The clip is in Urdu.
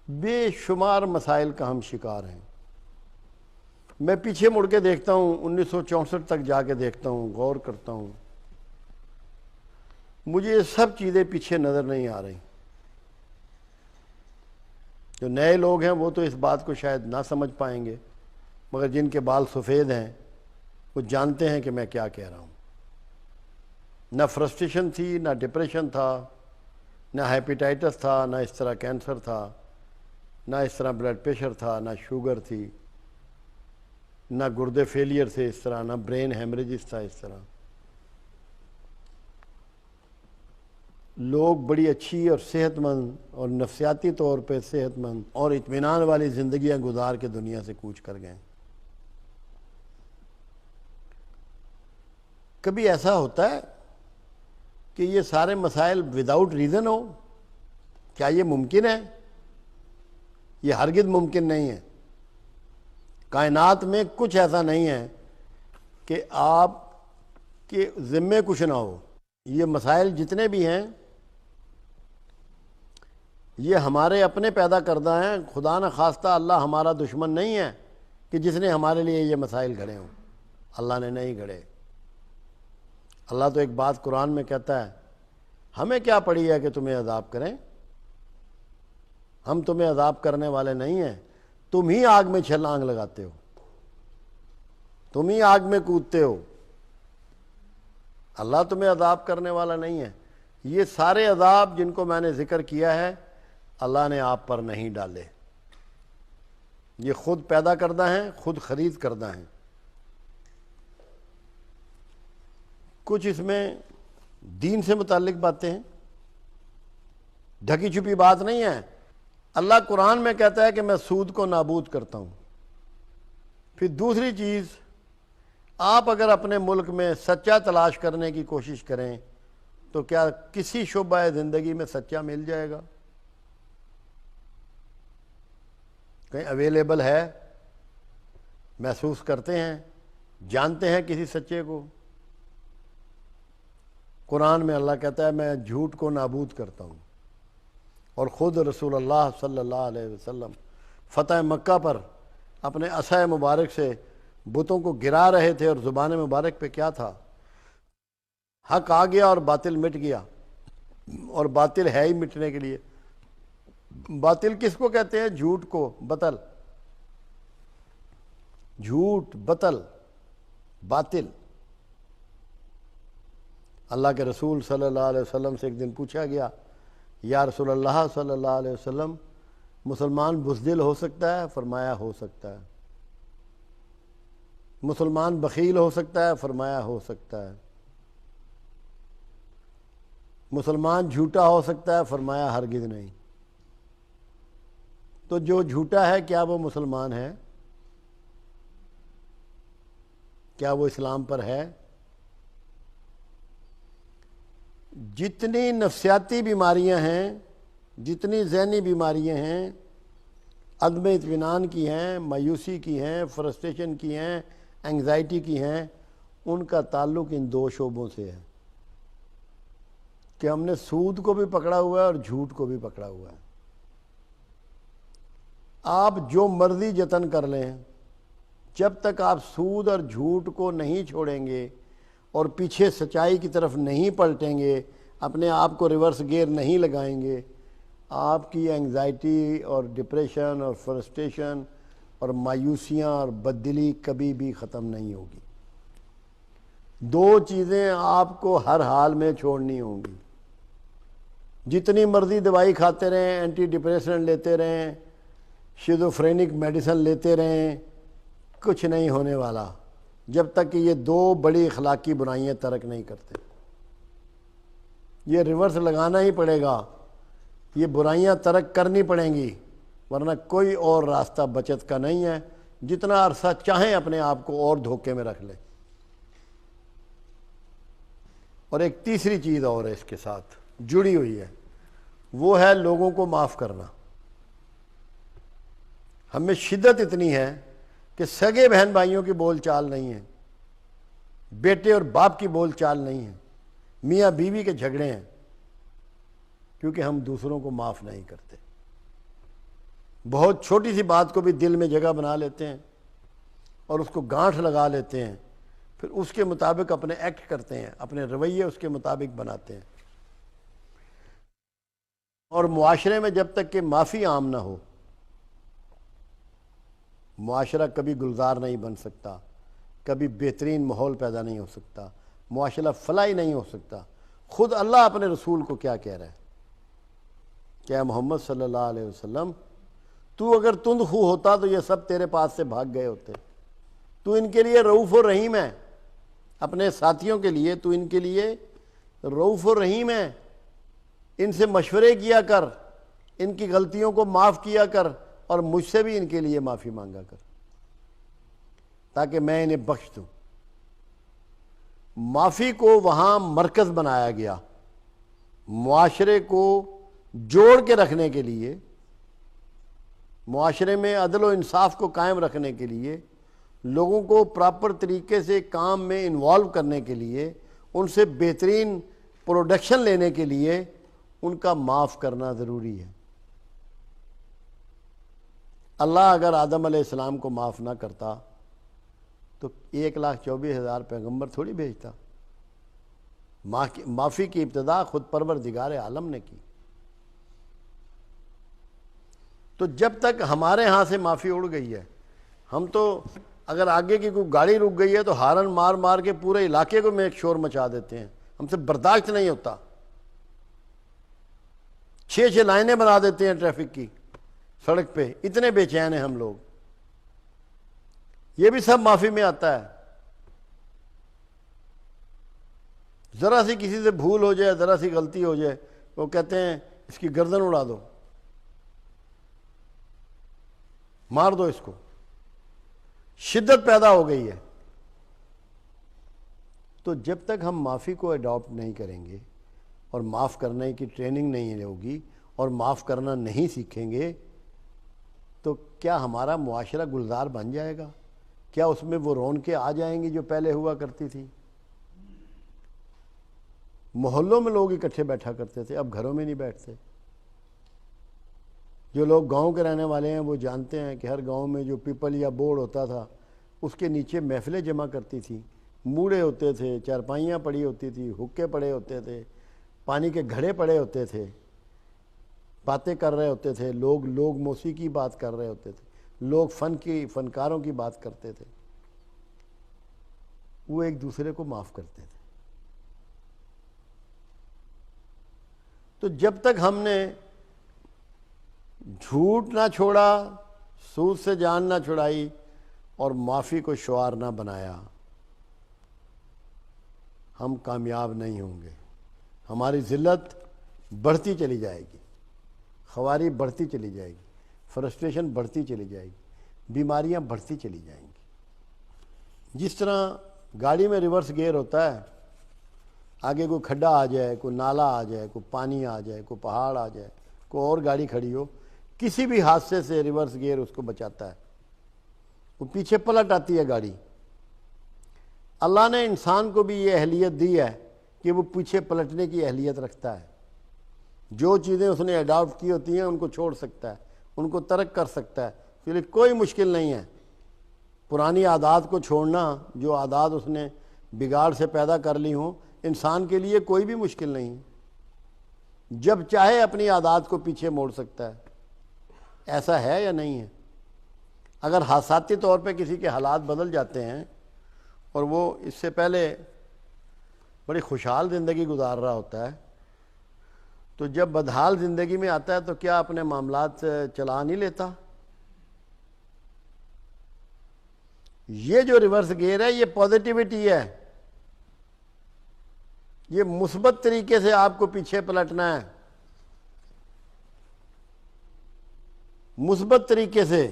بے شمار مسائل کا ہم شکار ہیں۔ میں پیچھے مڑ کے دیکھتا ہوں، 1964 تک جا کے دیکھتا ہوں، غور کرتا ہوں، مجھے یہ سب چیزیں پیچھے نظر نہیں آ رہی۔ جو نئے لوگ ہیں وہ تو اس بات کو شاید نہ سمجھ پائیں گے، مگر جن کے بال سفید ہیں وہ جانتے ہیں کہ میں کیا کہہ رہا ہوں۔ نہ فرسٹریشن تھی، نہ ڈپریشن تھا، نہ ہیپیٹائٹس تھا، نہ اس طرح کینسر تھا، نہ اس طرح بلڈ پریشر تھا، نہ شوگر تھی، نہ گردے فیلئر تھے اس طرح، نہ برین ہیمریجز تھا اس طرح۔ لوگ بڑی اچھی اور صحت مند اور نفسیاتی طور پہ صحت مند اور اطمینان والی زندگیاں گزار کے دنیا سے کوچ کر گئے۔ کبھی ایسا ہوتا ہے کہ یہ سارے مسائل وداؤٹ ریزن ہو؟ کیا یہ ممکن ہے؟ یہ ہرگز ممکن نہیں ہے۔ کائنات میں کچھ ایسا نہیں ہے کہ آپ کے ذمے کچھ نہ ہو۔ یہ مسائل جتنے بھی ہیں یہ ہمارے اپنے پیدا کردہ ہیں۔ خدا نہ خواستہ اللہ ہمارا دشمن نہیں ہے کہ جس نے ہمارے لیے یہ مسائل گھڑے ہوں۔ اللہ نے نہیں گھڑے۔ اللہ تو ایک بات قرآن میں کہتا ہے، ہمیں کیا پڑی ہے کہ تمہیں عذاب کریں؟ ہم تمہیں عذاب کرنے والے نہیں ہیں، تم ہی آگ میں چھلانگ لگاتے ہو، تم ہی آگ میں کودتے ہو۔ اللہ تمہیں عذاب کرنے والا نہیں ہے۔ یہ سارے عذاب جن کو میں نے ذکر کیا ہے اللہ نے آپ پر نہیں ڈالے، یہ خود پیدا کردہ ہیں، خود خرید کردہ ہیں۔ کچھ اس میں دین سے متعلق باتیں ہیں، ڈھکی چھپی بات نہیں ہے۔ اللہ قرآن میں کہتا ہے کہ میں سود کو نابود کرتا ہوں۔ پھر دوسری چیز، آپ اگر اپنے ملک میں سچا تلاش کرنے کی کوشش کریں تو کیا کسی شعبہ زندگی میں سچا مل جائے گا؟ کہیں اویلیبل ہے؟ محسوس کرتے ہیں؟ جانتے ہیں کسی سچے کو؟ قرآن میں اللہ کہتا ہے میں جھوٹ کو نابود کرتا ہوں، اور خود رسول اللہ صلی اللہ علیہ وسلم فتح مکہ پر اپنے عصا مبارک سے بتوں کو گرا رہے تھے، اور زبان مبارک پہ کیا تھا؟ حق آ گیا اور باطل مٹ گیا، اور باطل ہے ہی مٹنے کے لیے۔ باطل کس کو کہتے ہیں؟ جھوٹ کو، بطل، جھوٹ، بطل، باطل۔ اللہ کے رسول صلی اللہ علیہ وسلم سے ایک دن پوچھا گیا، یا رسول اللہ صلی اللہ علیہ وسلم مسلمان بزدل ہو سکتا ہے؟ فرمایا ہو سکتا ہے۔ مسلمان بخیل ہو سکتا ہے؟ فرمایا ہو سکتا ہے۔ مسلمان جھوٹا ہو سکتا ہے؟ فرمایا ہرگز نہیں۔ تو جو جھوٹا ہے کیا وہ مسلمان ہے؟ کیا وہ اسلام پر ہے؟ جتنی نفسیاتی بیماریاں ہیں، جتنی ذہنی بیماریاں ہیں، عدم اطمینان کی ہیں، مایوسی کی ہیں، فرسٹریشن کی ہیں، انگزائٹی کی ہیں، ان کا تعلق ان دو شعبوں سے ہے کہ ہم نے سود کو بھی پکڑا ہوا ہے اور جھوٹ کو بھی پکڑا ہوا ہے۔ آپ جو مرضی جتن کر لیں، جب تک آپ سود اور جھوٹ کو نہیں چھوڑیں گے اور پیچھے سچائی کی طرف نہیں پلٹیں گے، اپنے آپ کو ریورس گیئر نہیں لگائیں گے، آپ کی انگزائٹی اور ڈپریشن اور فرسٹریشن اور مایوسیاں اور بددلی کبھی بھی ختم نہیں ہوگی۔ دو چیزیں آپ کو ہر حال میں چھوڑنی ہوں گی۔ جتنی مرضی دوائی کھاتے رہیں، اینٹی ڈپریشن لیتے رہیں، شیزوفرینک میڈیسن لیتے رہیں، کچھ نہیں ہونے والا جب تک کہ یہ دو بڑی اخلاقی برائیاں ترک نہیں کرتے۔ یہ ریورس لگانا ہی پڑے گا، یہ برائیاں ترک کرنی پڑیں گی، ورنہ کوئی اور راستہ بچت کا نہیں ہے۔ جتنا عرصہ چاہیں اپنے آپ کو اور دھوکے میں رکھ لیں۔ اور ایک تیسری چیز اور ہے اس کے ساتھ جڑی ہوئی ہے، وہ ہے لوگوں کو معاف کرنا۔ ہمیں شدت اتنی ہے کہ سگے بہن بھائیوں کی بول چال نہیں ہے، بیٹے اور باپ کی بول چال نہیں ہے، میاں بیوی کے جھگڑے ہیں، کیونکہ ہم دوسروں کو معاف نہیں کرتے۔ بہت چھوٹی سی بات کو بھی دل میں جگہ بنا لیتے ہیں اور اس کو گانٹھ لگا لیتے ہیں، پھر اس کے مطابق اپنے ایکٹ کرتے ہیں، اپنے رویے اس کے مطابق بناتے ہیں۔ اور معاشرے میں جب تک کہ معافی عام نہ ہو، معاشرہ کبھی گلزار نہیں بن سکتا، کبھی بہترین ماحول پیدا نہیں ہو سکتا، معاشرہ فلاحی نہیں ہو سکتا۔ خود اللہ اپنے رسول کو کیا کہہ رہا ہے کہ اے محمد صلی اللہ علیہ وسلم، تو اگر تند خو ہوتا تو یہ سب تیرے پاس سے بھاگ گئے ہوتے۔ تو ان کے لیے رؤوف و رحیم ہے، اپنے ساتھیوں کے لیے تو ان کے لیے رؤوف و رحیم ہے۔ ان سے مشورے کیا کر، ان کی غلطیوں کو معاف کیا کر، اور مجھ سے بھی ان کے لیے معافی مانگا کر تاکہ میں انہیں بخش دوں۔ معافی کو وہاں مرکز بنایا گیا، معاشرے کو جوڑ کے رکھنے کے لیے، معاشرے میں عدل و انصاف کو قائم رکھنے کے لیے، لوگوں کو پراپر طریقے سے کام میں انوالو کرنے کے لیے، ان سے بہترین پروڈکشن لینے کے لیے ان کا معاف کرنا ضروری ہے۔ اللہ اگر آدم علیہ السلام کو معاف نہ کرتا تو 1,24,000 پیغمبر تھوڑی بھیجتا۔ معافی کی ابتدا خود پروردگار عالم نے کی۔ تو جب تک ہمارے ہاں سے معافی اڑ گئی ہے، ہم تو اگر آگے کی کوئی گاڑی رک گئی ہے تو ہارن مار مار کے پورے علاقے کو میں ایک شور مچا دیتے ہیں، ہم سے برداشت نہیں ہوتا۔ 6 لائنیں بنا دیتے ہیں ٹریفک کی سڑک پہ، اتنے بے چین ہیں ہم لوگ۔ یہ بھی سب معافی میں آتا ہے۔ ذرا سی کسی سے بھول ہو جائے، ذرا سی غلطی ہو جائے، وہ کہتے ہیں اس کی گردن اڑا دو، مار دو اس کو۔ شدت پیدا ہو گئی ہے۔ تو جب تک ہم معافی کو اڈاپٹ نہیں کریں گے اور معاف کرنے کی ٹریننگ نہیں ہوگی اور معاف کرنا نہیں سیکھیں گے تو کیا ہمارا معاشرہ گلزار بن جائے گا؟ کیا اس میں وہ رونقیں آ جائیں گی جو پہلے ہوا کرتی تھی؟ محلوں میں لوگ اکٹھے بیٹھا کرتے تھے، اب گھروں میں نہیں بیٹھتے۔ جو لوگ گاؤں کے رہنے والے ہیں وہ جانتے ہیں کہ ہر گاؤں میں جو پیپل یا بورڈ ہوتا تھا اس کے نیچے محفلیں جمع کرتی تھیں، موڑے ہوتے تھے، چارپائیاں پڑی ہوتی تھی، حقے پڑے ہوتے تھے، پانی کے گھڑے پڑے ہوتے تھے، باتیں کر رہے ہوتے تھے لوگ موسیقی بات کر رہے ہوتے تھے، لوگ فنکاروں کی بات کرتے تھے، وہ ایک دوسرے کو معاف کرتے تھے۔ تو جب تک ہم نے جھوٹ نہ چھوڑا، سود سے جان نہ چھڑائی اور معافی کو شعار نہ بنایا، ہم کامیاب نہیں ہوں گے۔ ہماری ذلت بڑھتی چلی جائے گی، خواری بڑھتی چلی جائے گی، فرسٹریشن بڑھتی چلی جائے گی، بیماریاں بڑھتی چلی جائیں گی۔ جس طرح گاڑی میں ریورس گیئر ہوتا ہے، آگے کوئی کھڈا آ جائے، کوئی نالا آ جائے، کوئی پانی آ جائے، کوئی پہاڑ آ جائے، کوئی اور گاڑی کھڑی ہو، کسی بھی حادثے سے ریورس گیئر اس کو بچاتا ہے، وہ پیچھے پلٹ آتی ہے گاڑی۔ اللہ نے انسان کو بھی یہ اہلیت دی ہے کہ وہ پیچھے پلٹنے کی اہلیت رکھتا ہے۔ جو چیزیں اس نے اڈاپٹ کی ہوتی ہیں ان کو چھوڑ سکتا ہے، ان کو ترک کر سکتا ہے، اس لیے کوئی مشکل نہیں ہے۔ پرانی عادات کو چھوڑنا، جو عادات اس نے بگاڑ سے پیدا کر لی ہوں، انسان کے لیے کوئی بھی مشکل نہیں ہے۔ جب چاہے اپنی عادات کو پیچھے موڑ سکتا ہے۔ ایسا ہے یا نہیں ہے؟ اگر حادثاتی طور پہ کسی کے حالات بدل جاتے ہیں اور وہ اس سے پہلے بڑی خوشحال زندگی گزار رہا ہوتا ہے، تو جب بدحال زندگی میں آتا ہے تو کیا اپنے معاملات چلا نہیں لیتا؟ یہ جو ریورس گیئر ہے یہ پازیٹیوٹی ہے، یہ مثبت طریقے سے آپ کو پیچھے پلٹنا ہے، مثبت طریقے سے۔